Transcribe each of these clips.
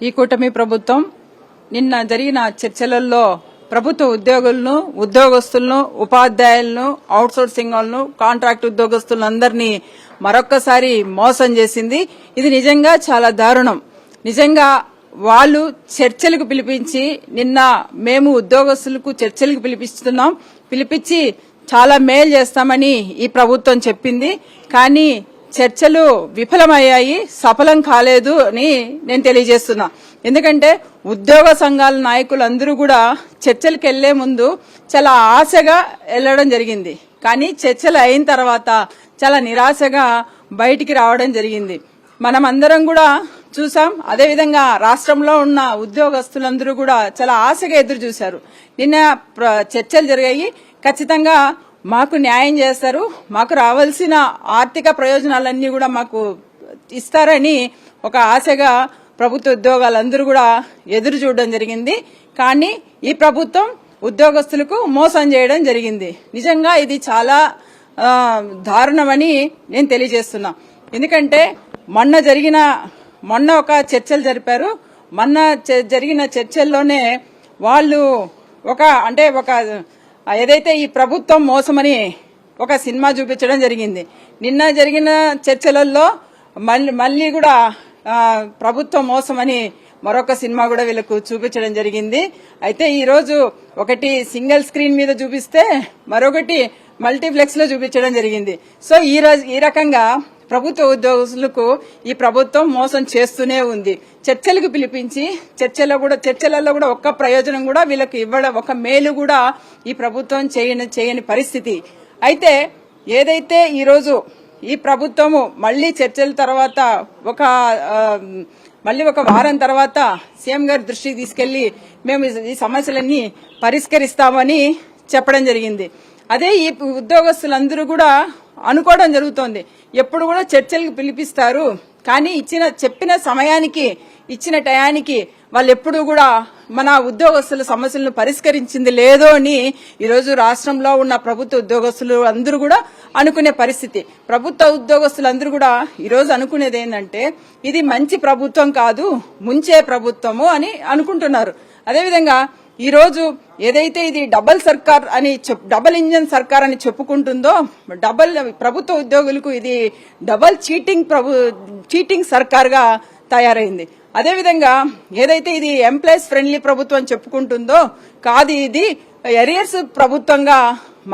ఈ కూటమి ప్రభుత్వం నిన్న జరిగిన చర్చలలో ప్రభుత్వ ఉద్యోగులను, ఉద్యోగస్తులను, ఉపాధ్యాయులను, అవుట్సోర్సింగ్ వాళ్ళను, కాంట్రాక్ట్ ఉద్యోగస్తులందరినీ మరొక్కసారి మోసం చేసింది. ఇది నిజంగా చాలా దారుణం. నిజంగా వాళ్ళు చర్చలకు పిలిపించి నిన్న మేము ఉద్యోగస్తులకు చర్చలకు పిలిపించి చాలా మేలు చేస్తామని ఈ ప్రభుత్వం చెప్పింది. కానీ చర్చలు విఫలమయ్యాయి, సఫలం కాలేదు అని నేను తెలియజేస్తున్నా. ఎందుకంటే ఉద్యోగ సంఘాల నాయకులందరూ కూడా చర్చలకు వెళ్లే ముందు చాలా ఆశగా వెళ్లడం జరిగింది. కానీ చర్చలు అయిన తర్వాత చాలా నిరాశగా బయటికి రావడం జరిగింది. మనమందరం కూడా చూసాం. అదేవిధంగా రాష్ట్రంలో ఉన్న ఉద్యోగస్తులందరూ కూడా చాలా ఆశగా ఎదురు చూశారు. నిన్న చర్చలు జరిగాయి. ఖచ్చితంగా మాకు న్యాయం చేస్తారు, మాకు రావాల్సిన ఆర్థిక ప్రయోజనాలన్నీ కూడా మాకు ఇస్తారని ఒక ఆశగా ప్రభుత్వ ఉద్యోగాలందరూ కూడా ఎదురు చూడడం జరిగింది. కానీ ఈ ప్రభుత్వం ఉద్యోగస్తులకు మోసం చేయడం జరిగింది. నిజంగా ఇది చాలా దారుణమని నేను తెలియజేస్తున్నా. ఎందుకంటే మొన్న ఒక చర్చలు జరిపారు. మొన్న జరిగిన చర్చల్లోనే వాళ్ళు ఒక ఏదైతే ఈ ప్రభుత్వం మోసమని ఒక సినిమా చూపించడం జరిగింది. నిన్న జరిగిన చర్చలలో మళ్ళీ కూడా ప్రభుత్వం మోసమని మరొక సినిమా కూడా వీళ్ళకు చూపించడం జరిగింది. అయితే ఈ రోజు ఒకటి సింగిల్ స్క్రీన్ మీద చూపిస్తే మరొకటి మల్టీప్లెక్స్ లో చూపించడం జరిగింది. సో ఈ రకంగా ప్రభుత్వ ఉద్యోగులకు ఈ ప్రభుత్వం మోసం చేస్తూనే ఉంది. చర్చలకు పిలిపించి చర్చలలో కూడా ఒక్క ప్రయోజనం కూడా వీళ్ళకి ఇవ్వడం, ఒక మేలు కూడా ఈ ప్రభుత్వం చేయని పరిస్థితి. అయితే ఏదైతే ఈ రోజు ఈ ప్రభుత్వము మళ్లీ చర్చల తర్వాత మళ్లీ ఒక వారం తర్వాత సీఎం గారి దృష్టికి తీసుకెళ్లి మేము ఈ సమస్యలన్నీ పరిష్కరిస్తామని చెప్పడం జరిగింది. అదే ఈ ఉద్యోగస్తులందరూ కూడా అనుకోవడం జరుగుతోంది, ఎప్పుడు కూడా చర్చలకు పిలిపిస్తారు, కానీ చెప్పిన సమయానికి ఇచ్చిన టయానికి వాళ్ళు ఎప్పుడు కూడా మన ఉద్యోగస్తుల సమస్యలను పరిష్కరించింది లేదో అని ఈరోజు రాష్ట్రంలో ఉన్న ప్రభుత్వ ఉద్యోగస్తులు అందరూ కూడా అనుకునే పరిస్థితి. ప్రభుత్వ ఉద్యోగస్తులందరూ కూడా ఈరోజు అనుకునేది ఏంటంటే ఇది మంచి ప్రభుత్వం కాదు, ముంచే ప్రభుత్వము అని అనుకుంటున్నారు. అదేవిధంగా ఈ రోజు ఏదైతే ఇది డబుల్ ఇంజన్ సర్కార్ అని చెప్పుకుంటుందో, ప్రభుత్వ ఉద్యోగులకు ఇది డబుల్ చీటింగ్ సర్కార్ గా తయారైంది. అదేవిధంగా ఏదైతే ఇది ఎంప్లాయీస్ ఫ్రెండ్లీ ప్రభుత్వం చెప్పుకుంటుందో కాదు, ఇది ఎరియర్స్ ప్రభుత్వంగా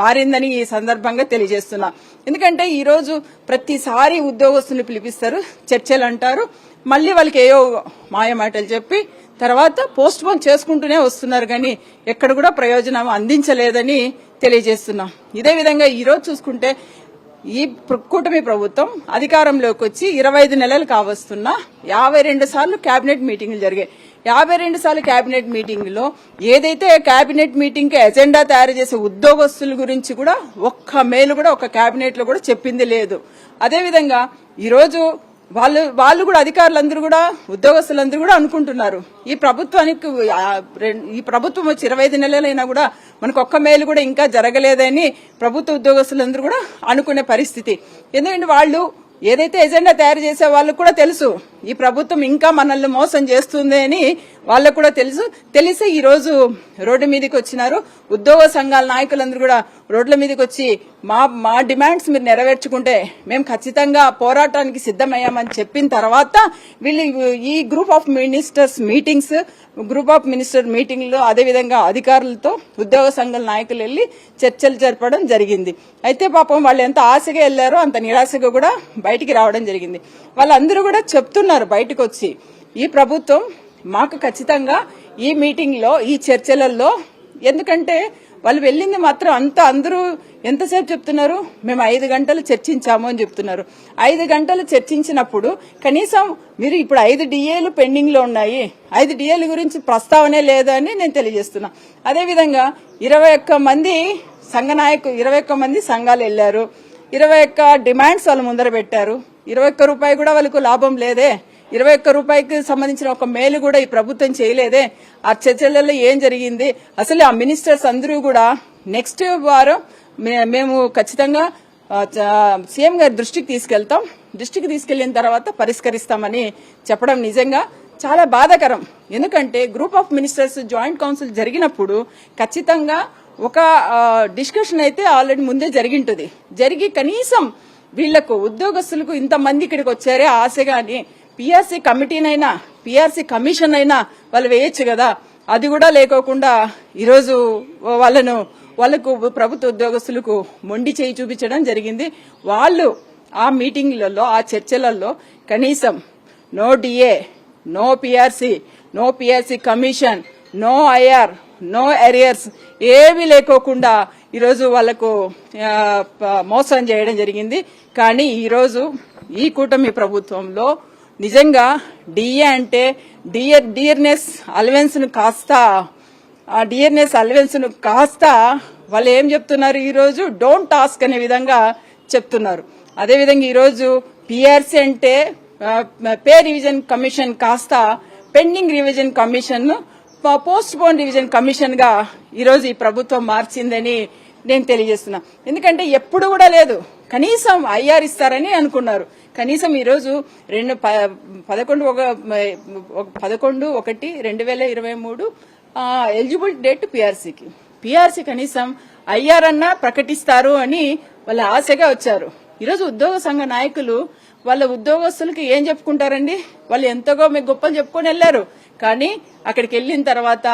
మారిందని ఈ సందర్భంగా తెలియజేస్తున్నా. ఎందుకంటే ఈ రోజు ప్రతిసారి ఉద్యోగస్తులు పిలిపిస్తారు, చర్చలు అంటారు, మళ్లీ వాళ్ళకి ఏయో మాయమాటలు చెప్పి తర్వాత పోస్ట్ పోన్ చేసుకుంటూనే వస్తున్నారు, కానీ ఎక్కడ కూడా ప్రయోజనం అందించలేదని తెలియజేస్తున్నాం. ఇదే విధంగా ఈ రోజు చూసుకుంటే ఈ కూటమి ప్రభుత్వం అధికారంలోకి వచ్చి 25 నెలలు కావస్తున్నా 52 సార్లు కేబినెట్ మీటింగులు జరిగాయి. 52 సార్లు కేబినెట్ మీటింగులో ఏదైతే కేబినెట్ మీటింగ్ కి ఎజెండా తయారు చేసే ఉద్యోగస్తుల గురించి కూడా ఒక్క మేలు కూడా ఒక కేబినెట్ లో కూడా చెప్పింది లేదు. అదేవిధంగా ఈ రోజు వాళ్ళు కూడా అధికారులందరూ కూడా ఉద్యోగస్తులందరూ కూడా అనుకుంటున్నారు ఈ ప్రభుత్వం వచ్చి 25 నెలలైనా కూడా మనకు ఒక్క మేలు కూడా ఇంకా జరగలేదని ప్రభుత్వ ఉద్యోగస్తులందరూ కూడా అనుకునే పరిస్థితి. ఎందుకంటే వాళ్ళు ఏదైతే ఎజెండా తయారు చేసే వాళ్ళకు కూడా తెలుసు ఈ ప్రభుత్వం ఇంకా మనల్ని మోసం చేస్తుంది అని వాళ్ళకు కూడా తెలిసి ఈ రోజు రోడ్డు మీదకి వచ్చినారు. ఉద్యోగ సంఘాల నాయకులందరూ కూడా రోడ్ల మీదకి వచ్చి మా డిమాండ్స్ మీరు నెరవేర్చుకుంటే మేము ఖచ్చితంగా పోరాటానికి సిద్దమయ్యామని చెప్పిన తర్వాత వీళ్ళు ఈ గ్రూప్ ఆఫ్ మినిస్టర్ మీటింగ్ లో అదేవిధంగా అధికారులతో ఉద్యోగ సంఘాల నాయకులు వెళ్లి చర్చలు జరపడం జరిగింది. అయితే పాపం వాళ్ళు ఎంత ఆశగా వెళ్లారో అంత నిరాశగా కూడా బయటికి రావడం జరిగింది. వాళ్ళందరూ కూడా చెప్తున్నారు బయటకు వచ్చి ఈ ప్రభుత్వం మాకు ఖచ్చితంగా ఈ మీటింగ్ లో ఈ చర్చలలో, ఎందుకంటే వాళ్ళు వెళ్ళింది మాత్రం అందరూ ఎంతసేపు చెప్తున్నారు, మేము 5 గంటలు చర్చించాము అని చెప్తున్నారు. 5 గంటలు చర్చించినప్పుడు కనీసం మీరు ఇప్పుడు 5 డిఏలు పెండింగ్ లో ఉన్నాయి, 5 డిఏల గురించి ప్రస్తావనే లేదని నేను తెలియజేస్తున్నా. అదేవిధంగా 21 మంది సంఘాలు వెళ్లారు, 21 డిమాండ్స్ వాళ్ళు ముందర పెట్టారు. 21 రూపాయి కూడా వాళ్ళకు లాభం లేదే, 21 రూపాయికి సంబంధించిన ఒక మేలు కూడా ఈ ప్రభుత్వం చేయలేదే. ఆ చర్చలలో ఏం జరిగింది? అసలు ఆ మినిస్టర్స్ అందరూ కూడా నెక్స్ట్ వారం మేము ఖచ్చితంగా సీఎం గారి దృష్టికి తీసుకెళ్లిన తర్వాత పరిష్కరిస్తామని చెప్పడం నిజంగా చాలా బాధాకరం. ఎందుకంటే group of ministers joint council జరిగినప్పుడు ఖచ్చితంగా ఒక డిస్కషన్ అయితే ఆల్రెడీ ముందే జరిగింటుంది. జరిగి కనీసం వీళ్లకు ఉద్యోగస్తులకు ఇంతమంది ఇక్కడికి వచ్చారే ఆశగాని పిఆర్సీ కమిటీనైనా పిఆర్సీ కమిషన్ అయినా వాళ్ళు వేయొచ్చు కదా. అది కూడా లేకోకుండా ఈరోజు వాళ్లకు ప్రభుత్వ ఉద్యోగస్తులకు మొండి చేయి చూపించడం జరిగింది. వాళ్ళు ఆ మీటింగ్లలో ఆ చర్చలలో కనీసం no DA, no PRC commission, no IR, no arrears ఏవి లేకోకుండా ఈరోజు వాళ్లకు మోసం చేయడం జరిగింది. కానీ ఈరోజు ఈ కూటమి ప్రభుత్వంలో నిజంగా డిఏ అంటే డియర్నెస్ అలవెన్స్ ను కాస్త వాళ్ళు ఏం చెప్తున్నారు, ఈరోజు డోంట్ టాస్క్ అనే విధంగా చెప్తున్నారు. అదేవిధంగా ఈరోజు పిఆర్సీ అంటే పే రివిజన్ కమిషన్ కాస్త pending revision commission post phone revision commission గా ఈరోజు ఈ ప్రభుత్వం మార్చిందని నేను తెలియజేస్తున్నా. ఎందుకంటే ఎప్పుడు కూడా లేదు, కనీసం ఐఆర్ ఇస్తారని అనుకున్నారు. కనీసం ఈరోజు 11/1/2023 ఎలిజిబుల్ డేట్ పిఆర్సీ కనీసం ఐఆర్ అన్నా ప్రకటిస్తారు అని వాళ్ళ ఆశగా వచ్చారు. ఈరోజు ఉద్యోగ సంఘ నాయకులు వాళ్ళ ఉద్యోగస్తులకి ఏం చెప్పుకుంటారండి, వాళ్ళు ఎంతగో మీకు గొప్పలు చెప్పుకొని వెళ్లారు. కానీ అక్కడికి వెళ్లిన తర్వాత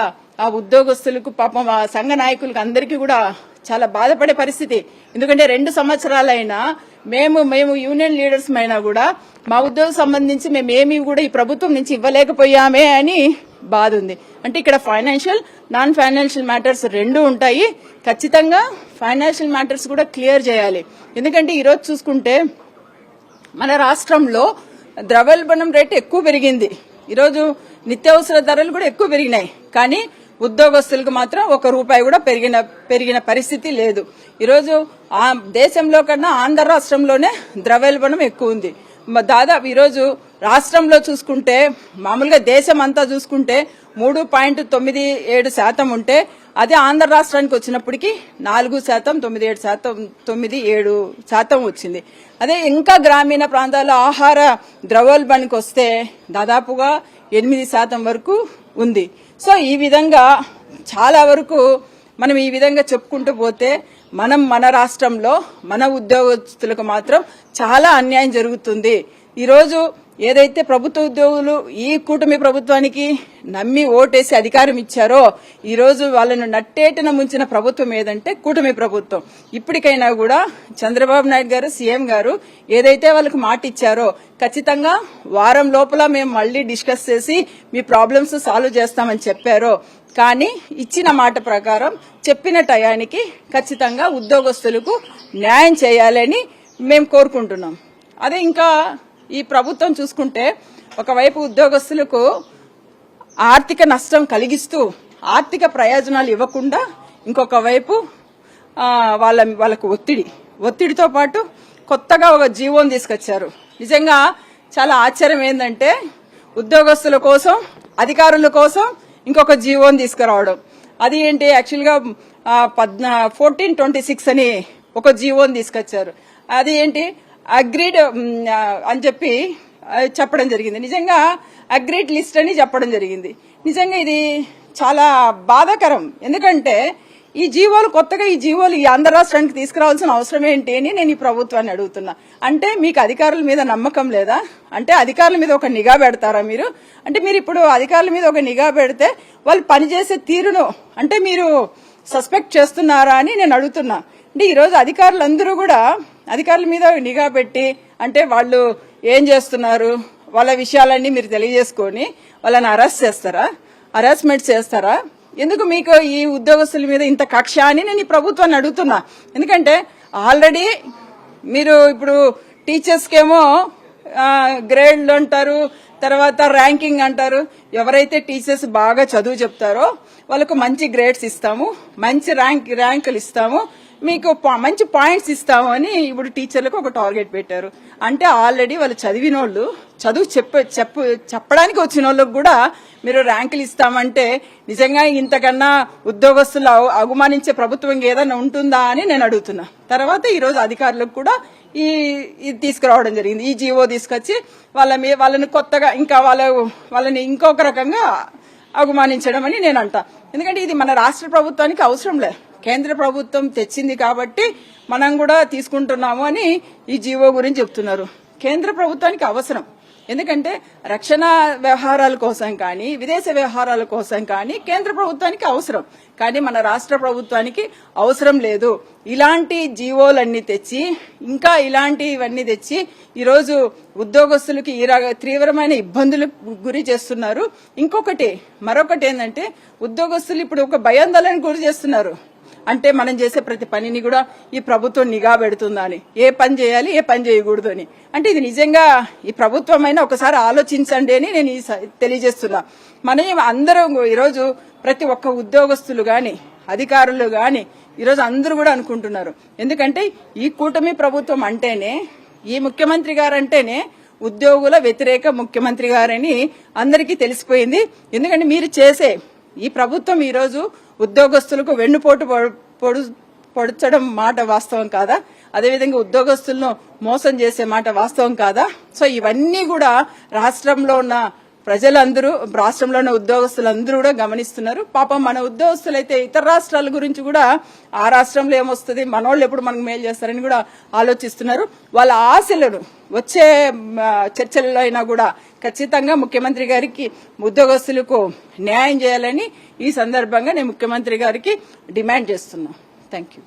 ఆ ఉద్యోగస్తులకు పాపం ఆ సంఘ నాయకులకు అందరికీ కూడా చాలా బాధపడే పరిస్థితి. ఎందుకంటే 2 సంవత్సరాలైనా మేము యూనియన్ లీడర్స్ అయినా కూడా మా ఉద్యోగం సంబంధించి మేమేమీ కూడా ఈ ప్రభుత్వం నుంచి ఇవ్వలేకపోయామే అని బాధ ఉంది. అంటే ఇక్కడ ఫైనాన్షియల్ నాన్ ఫైనాన్షియల్ మ్యాటర్స్ 2 ఉంటాయి. ఖచ్చితంగా ఫైనాన్షియల్ మ్యాటర్స్ కూడా క్లియర్ చేయాలి. ఎందుకంటే ఈరోజు చూసుకుంటే మన రాష్ట్రంలో ద్రవ్యోల్బణం రేటు ఎక్కువ పెరిగింది. ఈరోజు నిత్యావసర ధరలు కూడా ఎక్కువ పెరిగినాయి. కానీ ఉద్యోగస్తులకు మాత్రం ₹1 కూడా పెరిగిన పరిస్థితి లేదు. ఈరోజు దేశంలో కన్నా ఆంధ్ర రాష్ట్రంలోనే ద్రవ్యోల్బణం ఎక్కువ ఉంది. దాదాపు ఈరోజు రాష్ట్రంలో చూసుకుంటే మామూలుగా దేశం అంతా చూసుకుంటే 3.97% ఉంటే అదే ఆంధ్ర రాష్ట్రానికి వచ్చినప్పటికీ 4.97% వచ్చింది. అదే ఇంకా గ్రామీణ ప్రాంతాల్లో ఆహార ద్రవ్యోల్బణానికి వస్తే దాదాపుగా 8% వరకు ఉంది. సో ఈ విధంగా చాలా వరకు మనం ఈ విధంగా చెప్పుకుంటూ పోతే మన రాష్ట్రంలో మన ఉద్యోగస్తులకు మాత్రం చాలా అన్యాయం జరుగుతుంది. ఈరోజు ఏదైతే ప్రభుత్వ ఉద్యోగులు ఈ కూటమి ప్రభుత్వానికి నమ్మి ఓటేసి అధికారం ఇచ్చారో ఈరోజు వాళ్ళను నట్టేటన ముంచిన ప్రభుత్వం ఏదంటే కూటమి ప్రభుత్వం. ఇప్పటికైనా కూడా చంద్రబాబు నాయుడు గారు సీఎం గారు ఏదైతే వాళ్ళకి మాట ఇచ్చారో ఖచ్చితంగా వారం లోపల మేము మళ్లీ డిస్కస్ చేసి మీ ప్రాబ్లమ్స్ సాల్వ్ చేస్తామని చెప్పారో, కానీ ఇచ్చిన మాట ప్రకారం చెప్పిన టయానికి ఖచ్చితంగా ఉద్యోగస్తులకు న్యాయం చేయాలని మేము కోరుకుంటున్నాం. అదే ఇంకా ఈ ప్రభుత్వం చూసుకుంటే ఒకవైపు ఉద్యోగస్తులకు ఆర్థిక నష్టం కలిగిస్తూ ఆర్థిక ప్రయోజనాలు ఇవ్వకుండా ఇంకొక వైపు వాళ్ళకు ఒత్తిడితో పాటు కొత్తగా ఒక జీవోని తీసుకొచ్చారు. నిజంగా చాలా ఆశ్చర్యం ఏంటంటే ఉద్యోగస్తుల కోసం అధికారుల కోసం ఇంకొక జీవోని తీసుకురావడం. అది ఏంటి, యాక్చువల్గా 1426 అని ఒక జీవోని తీసుకొచ్చారు. అది ఏంటి అగ్రీడ్ అని చెప్పి చెప్పడం జరిగింది. నిజంగా అగ్రీడ్ లిస్ట్ అని చెప్పడం జరిగింది. నిజంగా ఇది చాలా బాధాకరం. ఎందుకంటే ఈ జీవోలు కొత్తగా ఈ ఆంధ్ర రాష్ట్రానికి తీసుకురావాల్సిన అవసరం ఏంటి అని నేను ఈ ప్రభుత్వాన్ని అడుగుతున్నా. అంటే మీకు అధికారుల మీద నమ్మకం లేదా? అంటే అధికారుల మీద ఒక నిఘా పెడతారా మీరు? అంటే మీరు ఇప్పుడు అధికారుల మీద ఒక నిఘా పెడితే వాళ్ళు పనిచేసే తీరును అంటే మీరు సస్పెక్ట్ చేస్తున్నారా అని నేను అడుగుతున్నా. అంటే ఈరోజు అధికారులందరూ కూడా అధికారుల మీద నిఘా పెట్టి అంటే వాళ్ళు ఏం చేస్తున్నారు వాళ్ళ విషయాలన్నీ మీరు తెలియజేసుకొని వాళ్ళని హరాస్మెంట్ చేస్తారా? ఎందుకు మీకు ఈ ఉద్యోగస్తుల మీద ఇంత కక్ష అని నేను ఈ ప్రభుత్వాన్ని అడుగుతున్నా. ఎందుకంటే ఆల్రెడీ మీరు ఇప్పుడు టీచర్స్కేమో గ్రేడ్లు అంటారు, తర్వాత ర్యాంకింగ్ అంటారు. ఎవరైతే టీచర్స్ బాగా చదువు చెప్తారో వాళ్ళకు మంచి గ్రేడ్స్ ఇస్తాము, మంచి ర్యాంకులు ఇస్తాము, మీకు మంచి పాయింట్స్ ఇస్తాము అని ఇప్పుడు టీచర్లకు ఒక టార్గెట్ పెట్టారు. అంటే ఆల్రెడీ వాళ్ళు చదివిన వాళ్ళు చదువు చెప్పడానికి వచ్చిన వాళ్ళకు కూడా మీరు ర్యాంకులు ఇస్తామంటే నిజంగా ఇంతకన్నా ఉద్యోగస్తులు అవమానించే ప్రభుత్వం ఏదైనా ఉంటుందా అని నేను అడుగుతున్నా. తర్వాత ఈరోజు అధికారులకు కూడా ఇది తీసుకురావడం జరిగింది. ఈ జీవో తీసుకొచ్చి వాళ్ళని కొత్తగా ఇంకా వాళ్ళని ఇంకొక రకంగా అవమానించడం అని నేను అంటా. ఎందుకంటే ఇది మన రాష్ట్ర ప్రభుత్వానికి అవసరం లేదు, కేంద్ర ప్రభుత్వం తెచ్చింది కాబట్టి మనం కూడా తీసుకుంటున్నాము అని ఈ జీవో గురించి చెప్తున్నారు. కేంద్ర ప్రభుత్వానికి అవసరం, ఎందుకంటే రక్షణ వ్యవహారాల కోసం కానీ విదేశ వ్యవహారాల కోసం కానీ కేంద్ర ప్రభుత్వానికి అవసరం, కానీ మన రాష్ట్ర ప్రభుత్వానికి అవసరం లేదు. ఇలాంటి జీవోలన్నీ తెచ్చి ఇంకా ఇలాంటివన్నీ తెచ్చి ఈరోజు ఉద్యోగస్తులకి తీవ్రమైన ఇబ్బందులకు గురి చేస్తున్నారు. మరొకటి ఏంటంటే ఉద్యోగస్తులు ఇప్పుడు ఒక భయాందోళనకు గురి చేస్తున్నారు. అంటే మనం చేసే ప్రతి పనిని కూడా ఈ ప్రభుత్వం నిఘా పెడుతుందా అని, ఏ పని చేయాలి ఏ పని చేయకూడదు అని. అంటే ఇది నిజంగా ఈ ప్రభుత్వమైనా ఒకసారి ఆలోచించండి అని నేను తెలియజేస్తున్నా. మనం అందరం ఈరోజు ప్రతి ఒక్క ఉద్యోగస్తులు గాని అధికారులు గాని ఈరోజు అందరూ కూడా అనుకుంటున్నారు. ఎందుకంటే ఈ కూటమి ప్రభుత్వం అంటేనే, ఈ ముఖ్యమంత్రి గారంటేనే ఉద్యోగుల వ్యతిరేక ముఖ్యమంత్రి గారని అందరికీ తెలిసిపోయింది. ఎందుకంటే మీరు చేసే ఈ ప్రభుత్వం ఈరోజు ఉద్యోగస్తులకు వెన్నుపోటు పొడచడం మాట వాస్తవం కాదా? అదేవిధంగా ఉద్యోగస్తులను మోసం చేసే మాట వాస్తవం కాదా? సో ఇవన్నీ కూడా రాష్ట్రంలో ఉన్న ప్రజలందరూ, రాష్ట్రంలో ఉన్న ఉద్యోగస్తులందరూ కూడా గమనిస్తున్నారు. పాపం మన ఉద్యోగస్తులైతే ఇతర రాష్ట్రాల గురించి కూడా ఆ రాష్ట్రంలో ఏమొస్తుంది, మనోళ్ళు ఎప్పుడు మనకు మేలు చేస్తారని కూడా ఆలోచిస్తున్నారు. వాళ్ళ ఆశలను వచ్చే చర్చల్లో అయినా కూడా ఖచ్చితంగా ముఖ్యమంత్రి గారికి ఉద్యోగస్తులకు న్యాయం చేయాలని ఈ సందర్భంగా నేను ముఖ్యమంత్రి గారికి డిమాండ్ చేస్తున్నా. Thank you.